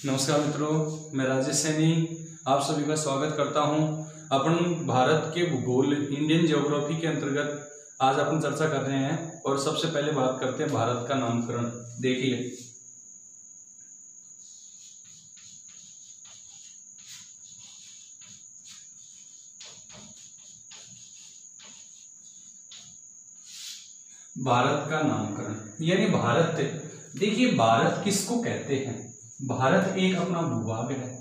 नमस्कार मित्रों, मैं राजेश सैनी आप सभी का स्वागत करता हूं। अपन भारत के भूगोल इंडियन ज्योग्राफी के अंतर्गत आज अपन चर्चा कर रहे हैं और सबसे पहले बात करते हैं भारत का नामकरण। देखिए, भारत का नामकरण यानी भारत। देखिए, भारत किसको कहते हैं? भारत एक अपना भूभाग है।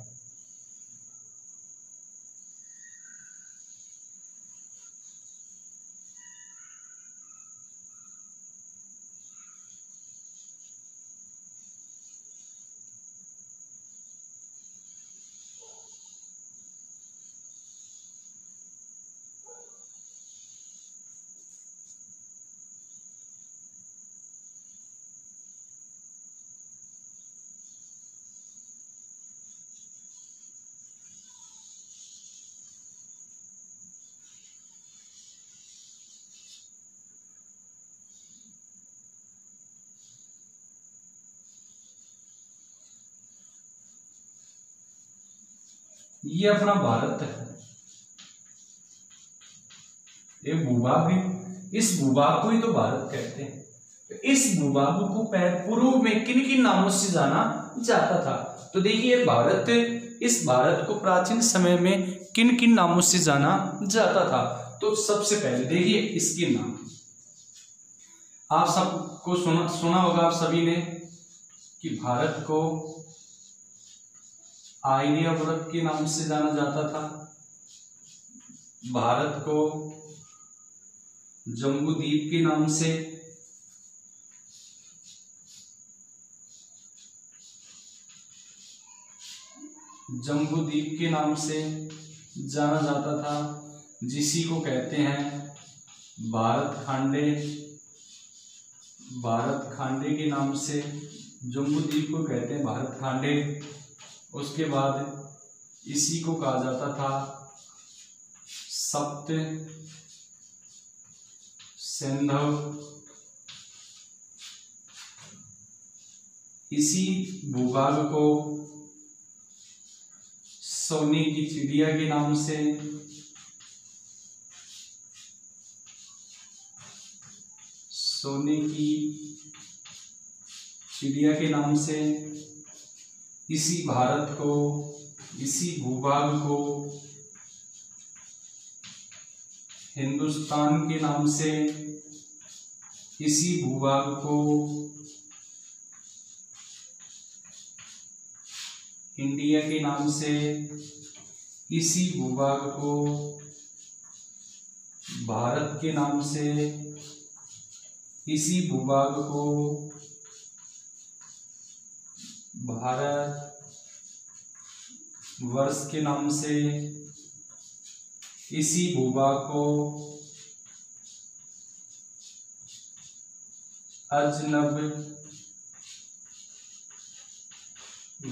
ये अपना भारत है, एक भूभाग है। इस भूभाग को ही तो भारत कहते हैं। तो इस भूभाग को पूर्व में किन किन नामों से जाना जाता था? तो देखिए, भारत, इस भारत को प्राचीन समय में किन किन नामों से जाना जाता था? तो सबसे पहले देखिए इसके नाम। आप सबको सुना होगा आप सभी ने कि भारत को आर्यवर्त के नाम से जाना जाता था, भारत को जम्बूद्वीप के नाम से, जम्बूद्वीप के नाम से जाना जाता था, जिसी को कहते हैं भारत खांडे। भारत खांडे के नाम से जम्बूद्वीप को कहते हैं भारत खांडे। उसके बाद इसी को कहा जाता था सप्त सिंधु। इसी भूभाग को सोने की चिड़िया के नाम से, सोने की चिड़िया के नाम से, इसी भारत को, इसी भूभाग को हिंदुस्तान के नाम से, इसी भूभाग को इंडिया के नाम से, इसी भूभाग को भारत के नाम से, इसी भूभाग को भारत वर्ष के नाम से, इसी भूभाग को अजनब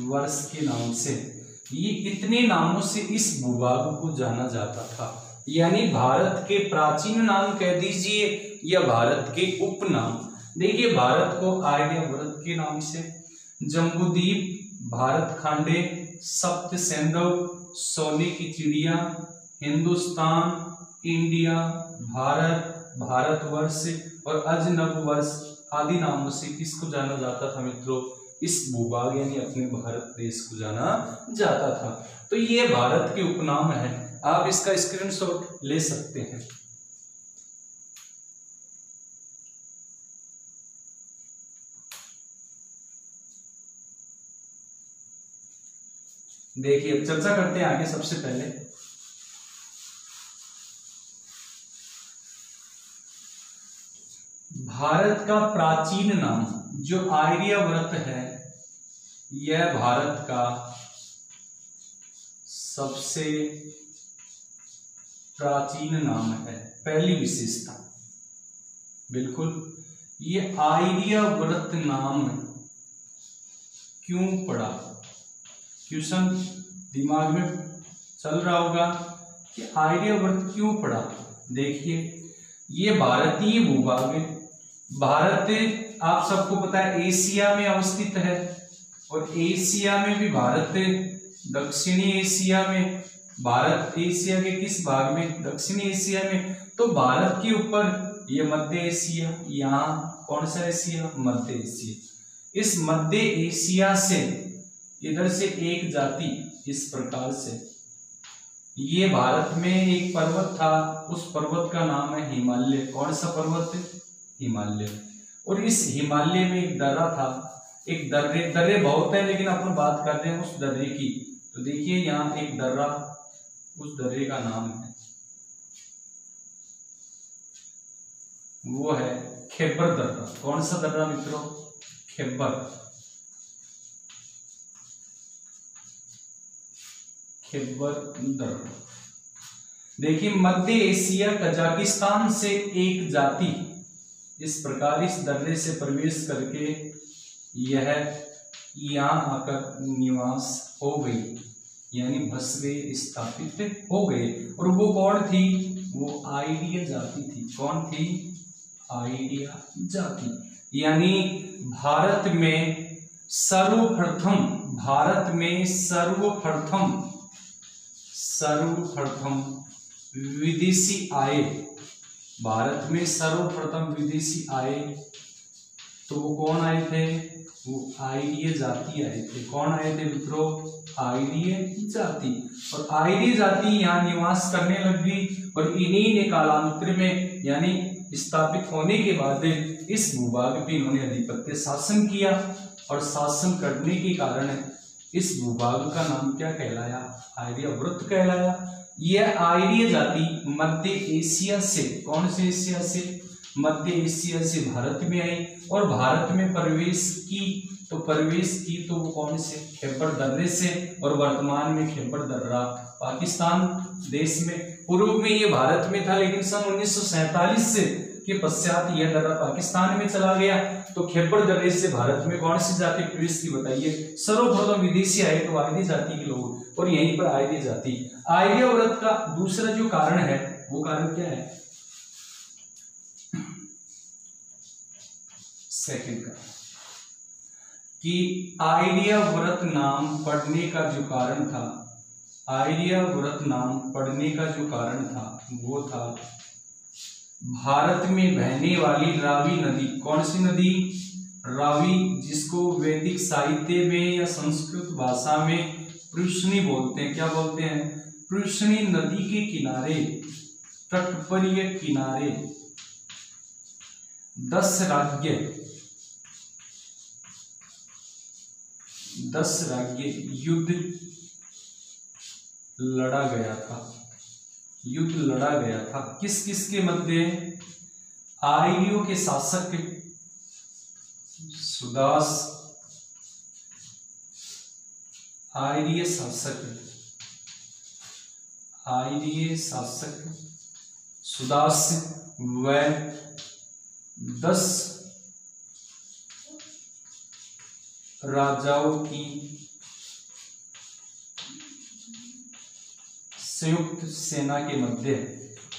वर्ष के नाम से। ये इतने नामों से इस भूभाग को जाना जाता था। यानी भारत के प्राचीन नाम कह दीजिए या भारत के उपनाम। देखिए, भारत को आर्यवर्त के नाम से, जम्बूद्वीप, भारत खांडे, सप्त सिंधु, सोने की चिड़िया, हिंदुस्तान, इंडिया, भारत, भारतवर्ष और अजनब वर्ष आदि नामों से किसको जाना जाता था मित्रों? इस भूभाग यानी अपने भारत देश को जाना जाता था। तो ये भारत के उपनाम है, आप इसका स्क्रीनशॉट ले सकते हैं। देखिए, अब चर्चा करते हैं आगे। सबसे पहले भारत का प्राचीन नाम जो आर्यवर्त है, यह भारत का सबसे प्राचीन नाम है। पहली विशेषता, बिल्कुल, ये आर्यवर्त नाम क्यों पड़ा? क्वेश्चन दिमाग में चल रहा होगा कि आर्यवर्त क्यों पड़ा। देखिए, ये भारतीय भूभाग, भारत आप सबको पता है एशिया में अवस्थित है। और एशिया में भी भारत, दक्षिणी एशिया में भारत, एशिया के किस भाग में, दक्षिणी एशिया में। तो भारत के ऊपर ये मध्य एशिया, यहाँ कौन सा एशिया, मध्य एशिया। इस मध्य एशिया से इधर से एक जाति इस प्रकार से, ये भारत में एक पर्वत था, उस पर्वत का नाम है हिमालय। कौन सा पर्वत है, हिमालय। और इस हिमालय में एक दर्रा था, एक दर्रे बहुत है लेकिन अपन बात करते हैं उस दर्रे की। तो देखिए यहाँ एक दर्रा, उस दर्रे का नाम है, वो है खैबर दर्रा। कौन सा दर्रा मित्रों, खैबर, खैबर दर्रा। देखिए मध्य एशिया कजाकिस्तान से एक जाति इस प्रकार इस दर्रे से प्रवेश करके यह यहाँ आकर निवास हो गई, यानी बस गए, स्थापित हो गए। और वो कौन थी, वो आइडिया जाति थी। कौन थी, आइडिया जाति। यानी भारत में सर्वप्रथम, भारत में सर्वप्रथम विदेशी आए, भारत में सर्वप्रथम विदेशी आए तो वो कौन आए थे, वो आइडिया जाति आए थे। कौन आए थे मित्रों, आइडिया जाति। और आइडिया जाति यहाँ निवास करने लग गई और इन्हीं ने कालांतर में यानी स्थापित होने के बाद इस भूभाग पे इन्होंने आधिपत्य शासन किया। और शासन करने के कारण इस भूभाग का नाम क्या कहलाया, आर्यावर्त कहलाया। यह आर्य जाति मध्य एशिया से, कौन से एशिया से, मध्य एशिया से भारत में आई और भारत में प्रवेश की। तो वो कौन से, खैबर दर्रे से। और वर्तमान में खैबर दर्रा पाकिस्तान देश में, पूर्व में ये भारत में था लेकिन सन 1947 से के पश्चात यह दर्रा पाकिस्तान में चला गया। तो खैबर दर्रे से भारत में कौन सी जाति प्रवेश की बताइए, सर्वप्रथम विदेशी आए तो आर्य जाति के लोग, और यहीं पर आर्य जाति। आर्यावर्त का दूसरा जो कारण है वो कारण क्या है, सेकंड का, कि आर्यावर्त नाम पढ़ने का जो कारण था, आर्यावर्त नाम पढ़ने का जो कारण था वो था भारत में बहने वाली रावी नदी। कौन सी नदी, रावी, जिसको वैदिक साहित्य में या संस्कृत भाषा में पृष्णी बोलते हैं। क्या बोलते हैं, पृष्णी नदी के किनारे, तट पर ये किनारे 10 राज्य युद्ध लड़ा गया था, युद्ध लड़ा गया था। किस किस के मध्य, आर्यों के शासक सुदास, आर्य शासक सुदास व 10 राजाओं की संयुक्त सेना के मध्य,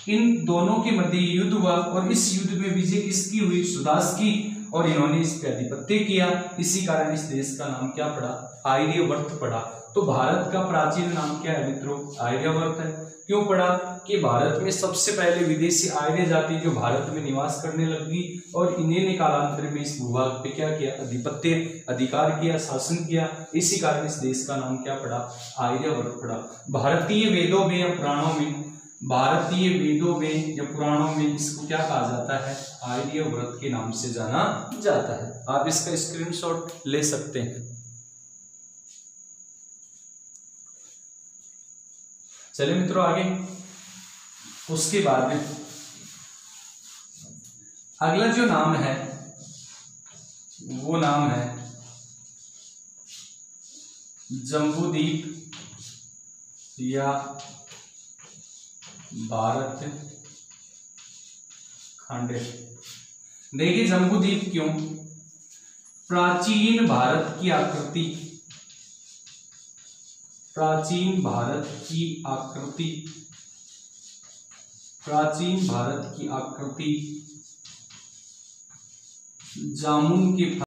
इन दोनों के मध्य युद्ध हुआ। और इस युद्ध में विजय किसकी हुई, सुदास की, और इन्होंने इस पे आधिपत्य किया। इसी कारण इस देश का नाम क्या पड़ा, आर्यावर्त पड़ा। तो भारत का प्राचीन नाम क्या है मित्रों, आर्यावर्त है। क्यों पड़ा, कि भारत में सबसे पहले विदेशी आर्य जाति जो भारत में निवास करने लगी और इन्हीं ने कालांतर में इस भूभाग पे क्या किया, आधिपत्य, अधिकार किया, शासन किया। इसी कारण इस देश का नाम क्या पड़ा, आर्यावर्त पड़ा। भारतीय वेदों में या पुराणों में, भारतीय वेदों में या पुराणों में इसको क्या कहा जाता है, आर्यावर्त के नाम से जाना जाता है। आप इसका स्क्रीनशॉट ले सकते हैं। चलिए मित्रों आगे, उसके बाद में अगला जो नाम है वो नाम है जम्बूद्वीप या भारत खंड। देखिए जम्बूद्वीप क्यों, प्राचीन भारत की आकृति, प्राचीन भारत की आकृति, प्राचीन भारत की आकृति जामुन के